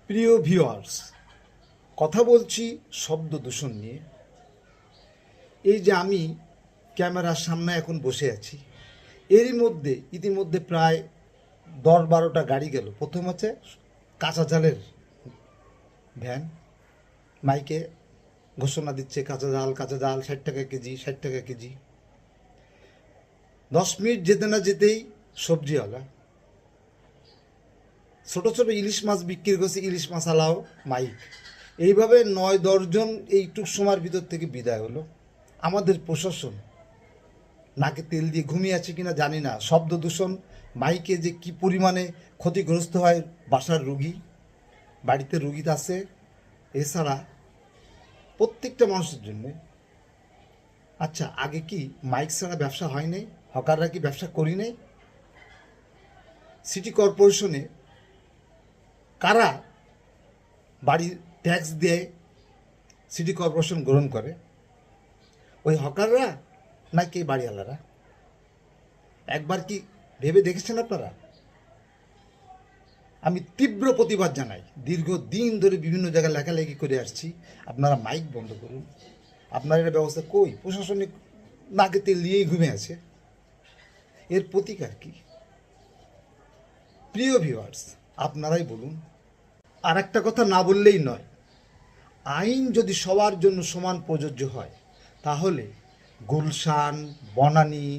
প্রিয় ভিউয়ার্স, কথা বলছি শব্দ দূষণ নিয়ে। এই যে আমি ক্যামেরার সামনে এখন বসে আছি, এরই মধ্যে ইতিমধ্যে প্রায় 10-12টা গাড়ি গেল। প্রথম হচ্ছে কাঁচা জালের ভ্যান, মাইকে ঘোষণা দিচ্ছে কাঁচা জাল 60 টাকা কেজি, 60 টাকা কেজি। 10 মিনিট যেতে না যেতেই সবজিওয়ালা ছোট ছোট ইলিশ মাছ বিক্রি করছে, ইলিশ মাছালাও মাইক। এইভাবে 9-10 জন এইটুক সময়ের ভিতর থেকে বিদায় হলো। আমাদের প্রশাসন নাকে তেল দিয়ে ঘুমিয়ে আছে কিনা জানি না। শব্দ দূষণ মাইকে যে কি পরিমাণে ক্ষতিগ্রস্ত হয় বাসার রুগী, বাড়িতে রুগী আছে, এছাড়া প্রত্যেকটা মানুষের জন্য। আচ্ছা, আগে কি মাইক ছাড়া ব্যবসা হয় নাই? হকাররা কি ব্যবসা করি নাই? সিটি কর্পোরেশনে কারা বাড়ির ট্যাক্স দিয়ে সিটি কর্পোরেশন গ্রহণ করে? ওই হকাররা নাকি বাড়িওয়ালারা? একবার কি ভেবে দেখেছেন আপনারা? আমি তীব্র প্রতিবাদ জানাই। দীর্ঘদিন ধরে বিভিন্ন জায়গায় লেখালেখি করে আসছি, আপনারা মাইক বন্ধ করুন। আপনার এটা ব্যবস্থা কই? প্রশাসনিক নাকে তেল দিয়েই ঘুমে আছে। এর প্রতিকার কি? প্রিয় ভিউয়ার্স, আপনারাই বলুন। আর একটা কথা না বললেই নয়, আইন যদি সবার জন্য সমান প্রযোজ্য হয়, তাহলে গুলশান, বনানী,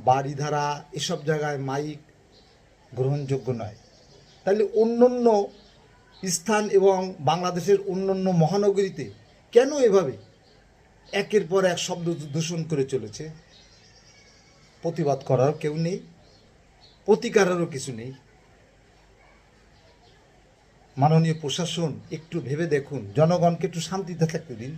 বারিধারা এসব জায়গায় মাইক গ্রহণযোগ্য নয়। তাহলে অন্যান্য স্থান এবং বাংলাদেশের অন্যান্য মহানগরীতে কেন এভাবে একের পর এক শব্দ দূষণ করে চলেছে? প্রতিবাদ করার কেউ নেই, প্রতিকারেরও কিছু নেই। মাননীয় প্রশাসন একটু ভেবে দেখুন, জনগণকে একটু শান্তিতে থাকতে দিন।